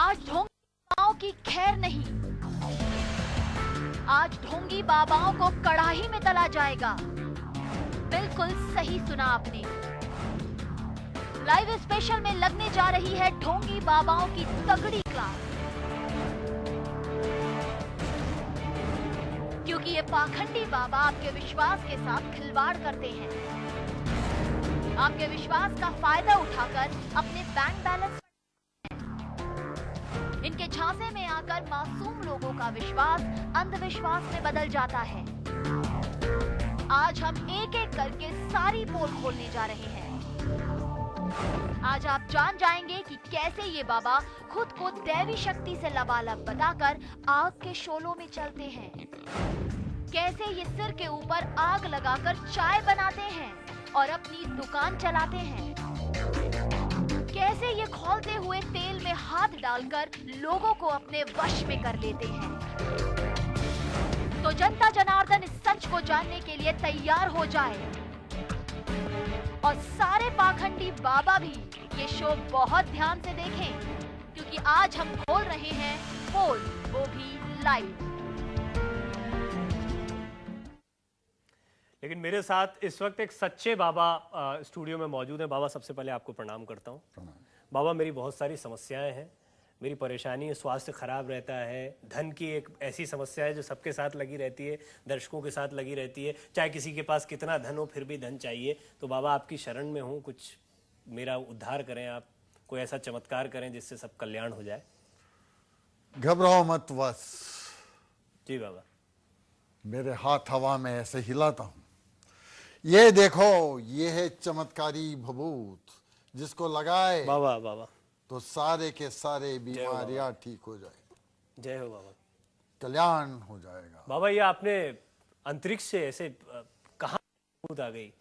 आज ढोंगी बाबाओं की खैर नहीं, आज ढोंगी बाबाओं को कड़ाही में तला जाएगा। बिल्कुल सही सुना आपने। लाइव स्पेशल में लगने जा रही है ढोंगी बाबाओं की तगड़ी क्लास, क्योंकि ये पाखंडी बाबा आपके विश्वास के साथ खिलवाड़ करते हैं। आपके विश्वास का फायदा उठाकर अपने बैंक बैलेंस इनके झांसे में आकर मासूम लोगों का विश्वास अंधविश्वास में बदल जाता है। आज हम एक एक करके सारी पोल खोलने जा रहे हैं। आज आप जान जाएंगे कि कैसे ये बाबा खुद को दैवी शक्ति से लबालब बताकर आग के शोलों में चलते हैं, कैसे ये सिर के ऊपर आग लगाकर चाय बनाते हैं और अपनी दुकान चलाते हैं, कैसे ये खौलते हुए तेल में हाथ डालकर लोगों को अपने वश में कर लेते हैं। तो जनता जनार्दन इस सच को जानने के लिए तैयार हो जाए और सारे पाखंडी बाबा भी ये शो बहुत ध्यान से देखें, क्योंकि आज हम खोल रहे हैं पोल, वो भी लाइव। लेकिन मेरे साथ इस वक्त एक सच्चे बाबा स्टूडियो में मौजूद हैं। बाबा, सबसे पहले आपको प्रणाम करता हूं। बाबा, मेरी बहुत सारी समस्याएं हैं। मेरी परेशानी है, स्वास्थ्य खराब रहता है, धन की एक ऐसी समस्या है जो सबके साथ लगी रहती है, दर्शकों के साथ लगी रहती है। चाहे किसी के पास कितना धन हो फिर भी धन चाहिए। तो बाबा, आपकी शरण में हूँ, कुछ मेरा उद्धार करें आप, कोई ऐसा चमत्कार करें जिससे सब कल्याण हो जाए। घबराओ मत बस। जी बाबा। मेरे हाथ हवा में ऐसे हिलाता हूं, ये देखो, ये है चमत्कारी भभूत, जिसको लगाए बाबा बाबा तो सारे के सारे बीमारियां ठीक हो जाए। जय हो बाबा। कल्याण हो जाएगा। बाबा, ये आपने अंतरिक्ष से ऐसे कहां भभूत आ गई?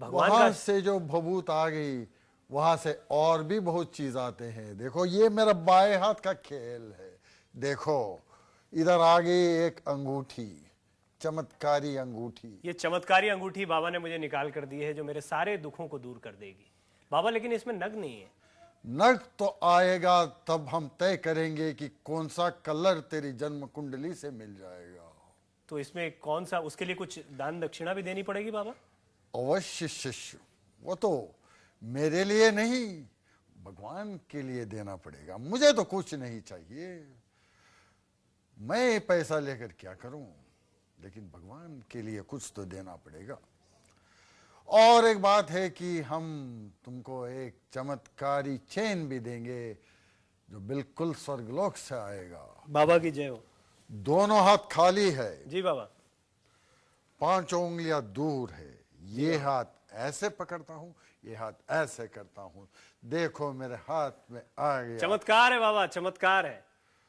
भगवान वहां का से जो भभूत आ गई, वहां से और भी बहुत चीज आते हैं। देखो, ये मेरा बाएं हाथ का खेल है। देखो, इधर आ गई एक अंगूठी, चमत्कारी अंगूठी। ये चमत्कारी अंगूठी बाबा ने मुझे निकाल कर दी है, जो मेरे सारे दुखों को दूर कर देगी। बाबा, लेकिन इसमें नग नहीं है। नग तो आएगा, तब हम तय करेंगे कि कौन सा कलर तेरी जन्म कुंडली से मिल जाएगा। तो इसमें कौन सा, उसके लिए कुछ दान दक्षिणा भी देनी पड़ेगी बाबा? अवश्य शिष्य, वो तो मेरे लिए नहीं, भगवान के लिए देना पड़ेगा। मुझे तो कुछ नहीं चाहिए, मैं पैसा लेकर क्या करूं, लेकिन भगवान के लिए कुछ तो देना पड़ेगा। और एक बात है कि हम तुमको एक चमत्कारी चेन भी देंगे, जो बिल्कुल स्वर्गलोक से आएगा। बाबा की जय हो। दोनों हाथ खाली है। जी बाबा। 5 उंगलियां दूर है। ये हाथ ऐसे पकड़ता हूं, ये हाथ ऐसे करता हूं। देखो, मेरे हाथ में आ गया। चमत्कार है बाबा, चमत्कार है,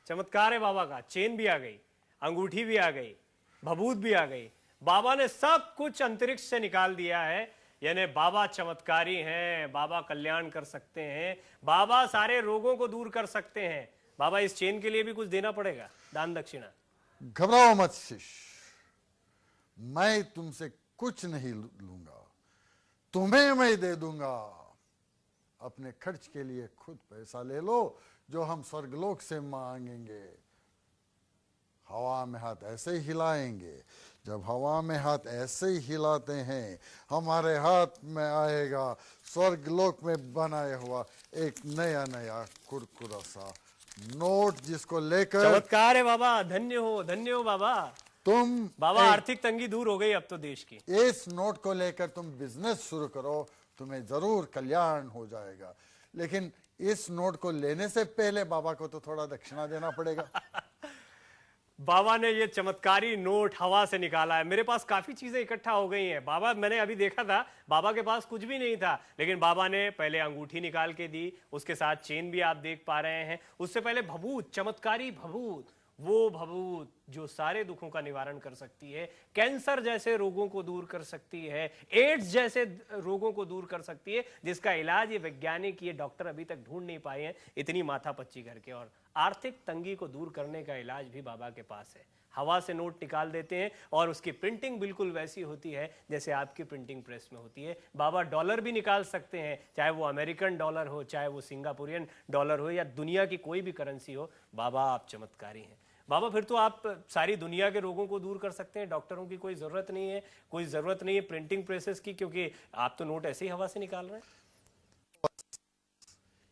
चमत्कार है बाबा का। चेन भी आ गई, अंगूठी भी आ गई, भभूत भी आ गई। बाबा ने सब कुछ अंतरिक्ष से निकाल दिया है। यानी बाबा चमत्कारी हैं, बाबा कल्याण कर सकते हैं, बाबा सारे रोगों को दूर कर सकते हैं। बाबा, इस चेन के लिए भी कुछ देना पड़ेगा, दान दक्षिणा? घबराओ मत शिष्य, मैं तुमसे कुछ नहीं लूंगा, तुम्हें मैं दे दूंगा। अपने खर्च के लिए खुद पैसा ले लो, जो हम स्वर्गलोक से मांगेंगे। हवा में हाथ ऐसे ही हिलाएंगे। जब हवा में हाथ ऐसे ही हिलाते हैं, हमारे हाथ में आएगा स्वर्गलोक में बनाया हुआ एक नया नया कुरकुरा सा नोट, जिसको लेकर। चमत्कार है बाबा, धन्य हो बाबा। तुम बाबा, आर्थिक तंगी दूर हो गई अब तो देश की। इस नोट को लेकर तुम बिजनेस शुरू करो, तुम्हें जरूर कल्याण हो जाएगा। लेकिन इस नोट को लेने से पहले बाबा को तो थोड़ा दक्षिणा देना पड़ेगा। बाबा ने ये चमत्कारी नोट हवा से निकाला है। मेरे पास काफी चीजें इकट्ठा हो गई हैं। बाबा, मैंने अभी देखा था, बाबा के पास कुछ भी नहीं था, लेकिन बाबा ने पहले अंगूठी निकाल के दी, उसके साथ चेन भी आप देख पा रहे हैं। उससे पहले भभूत, चमत्कारी भभूत, वो भभूत जो सारे दुखों का निवारण कर सकती है, कैंसर जैसे रोगों को दूर कर सकती है, एड्स जैसे रोगों को दूर कर सकती है, जिसका इलाज ये वैज्ञानिक, ये डॉक्टर अभी तक ढूंढ नहीं पाए हैं, इतनी माथापच्ची करके। और आर्थिक तंगी को दूर करने का इलाज भी बाबा के पास है। हवा से नोट निकाल देते हैं और उसकी प्रिंटिंग बिल्कुल वैसी होती है जैसे आपकी प्रिंटिंग प्रेस में होती है। बाबा डॉलर भी निकाल सकते हैं, चाहे वो अमेरिकन डॉलर हो, चाहे वो सिंगापुरियन डॉलर हो या दुनिया की कोई भी करेंसी हो। बाबा आप चमत्कारी हैं। बाबा फिर तो आप सारी दुनिया के रोगों को दूर कर सकते हैं, डॉक्टरों की कोई ज़रूरत नहीं है, कोई ज़रूरत नहीं है प्रिंटिंग प्रेसेस की, क्योंकि आप तो नोट ऐसे ही हवा से निकाल रहे हैं।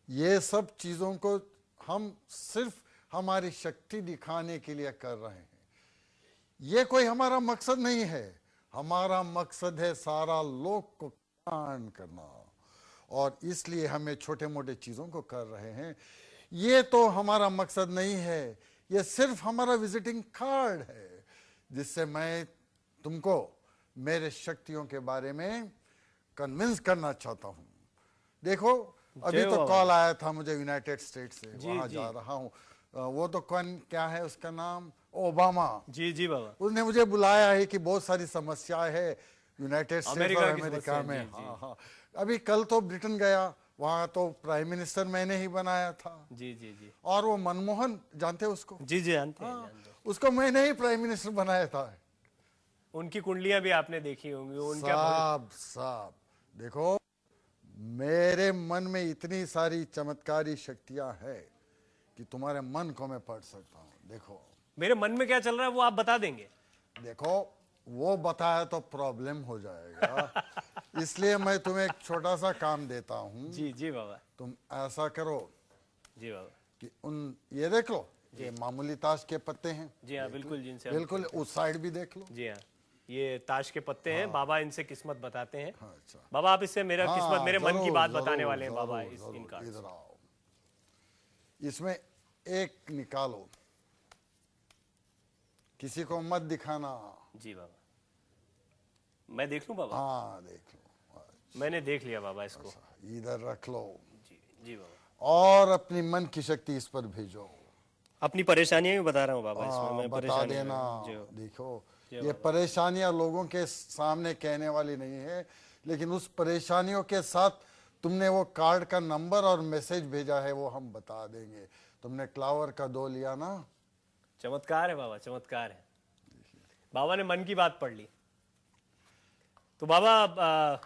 ये सब चीज़ों को हम सिर्फ हमारी शक्ति दिखाने के लिए कर रहे हैं। ये कोई हमारा मकसद नहीं है। हमारा मकसद है सारा लोग को कल्याण करना, और इसलिए हमें छोटे मोटे चीज़ों को कर रहे हैं। ये तो हमारा मकसद नहीं है, ये सिर्फ हमारा विजिटिंग कार्ड है जिससे मैं तुमको मेरे शक्तियों के बारे में कन्विंस करना चाहता हूँ। देखो अभी तो कॉल आया था मुझे यूनाइटेड स्टेट्स से, वहां जा रहा हूँ। वो तो कौन, क्या है उसका नाम, ओबामा जी जी बाबा, उसने मुझे बुलाया है कि बहुत सारी समस्याएं है यूनाइटेड स्टेट्स और अमेरिका में। हाँ हाँ, अभी कल तो ब्रिटेन गया, वहां तो प्राइम मिनिस्टर मैंने ही बनाया था। जी जी जी। और वो मनमोहन, जानते उसको? जी जी जानते हैं, उसको मैंने ही प्राइम मिनिस्टर बनाया था। उनकी कुंडलियां भी आपने देखी होंगी, उनका साहब देखो, मेरे मन में इतनी सारी चमत्कारी शक्तियां हैं कि तुम्हारे मन को मैं पढ़ सकता हूँ। देखो मेरे मन में क्या चल रहा है वो आप बता देंगे। देखो वो बताया तो प्रॉब्लम हो जाएगा इसलिए मैं तुम्हें एक छोटा सा काम देता हूँ। जी जी बाबा। तुम ऐसा करो जी बाबा कि ये देख लो, ये मामूली ताश के पत्ते हैं। जी हाँ बिल्कुल, जिनसे बिल्कुल उस साइड भी देख लो। जी हाँ, ये ताश के पत्ते हैं। बाबा इनसे किस्मत बताते हैं। हाँ, अच्छा। बाबा आप इससे मेरा किस्मत, मेरे मन की बात बताने वाले हैं बाबा। इनका इधर आओ, इसमें एक निकालो, किसी को मत दिखाना। जी बाबा, मैं देख लूं बाबा? हाँ देख लो। मैंने देख लिया बाबा इसको। इधर रख लो। जी जी बाबा। और अपनी मन की शक्ति इस पर भेजो। अपनी परेशानियां भी बता रहा हूँ बाबा इसमें, मैं बता देना। देखो ये परेशानियां लोगों के सामने कहने वाली नहीं है, लेकिन उस परेशानियों के साथ तुमने वो कार्ड का नंबर और मैसेज भेजा है वो हम बता देंगे। तुमने क्लावर का 2 लिया ना? चमत्कार है बाबा, चमत्कार है। बाबा ने मन की बात पढ़ ली। तो बाबा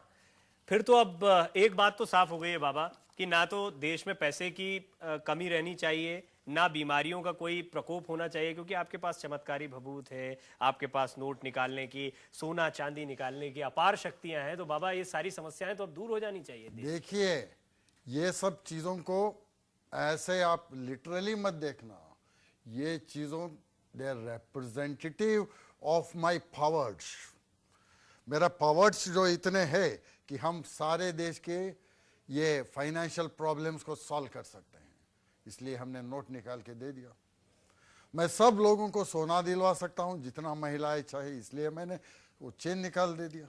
फिर तो अब एक बात तो साफ हो गई है बाबा कि ना तो देश में पैसे की कमी रहनी चाहिए, ना बीमारियों का कोई प्रकोप होना चाहिए, क्योंकि आपके पास चमत्कारी भभूत है, आपके पास नोट निकालने की, सोना चांदी निकालने की अपार शक्तियां हैं। तो बाबा ये सारी समस्याएं तो अब दूर हो जानी चाहिए। देखिए ये सब चीजों को ऐसे आप लिटरली मत देखना। ये चीजों they are representative of my powers. मेरा पावर्स जो इतने हैं कि हम सारे देश के ये फाइनेंशियल प्रॉब्लम्स को सॉल्व कर सकते हैं, इसलिए हमने नोट निकाल के दे दिया। मैं सब लोगों को सोना दिलवा सकता हूं जितना महिलाएं चाहे, इसलिए मैंने वो चेन निकाल दे दिया।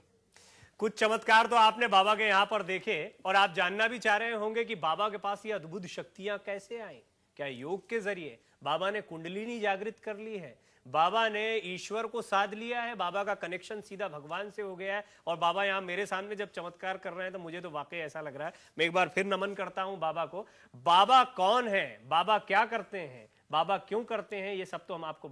कुछ चमत्कार तो आपने बाबा के यहाँ पर देखे, और आप जानना भी चाह रहे होंगे कि बाबा के पास ये अद्भुत शक्तियां कैसे आई। क्या योग के जरिए? बाबा ने कुंडलिनी जागृत कर ली है, बाबा ने ईश्वर को साध लिया है, बाबा का कनेक्शन सीधा भगवान से हो गया है। और बाबा यहाँ मेरे सामने जब चमत्कार कर रहे हैं तो मुझे तो वाकई ऐसा लग रहा है। मैं एक बार फिर नमन करता हूं बाबा को। बाबा कौन है, बाबा क्या करते हैं, बाबा क्यों करते हैं, ये सब तो हम आपको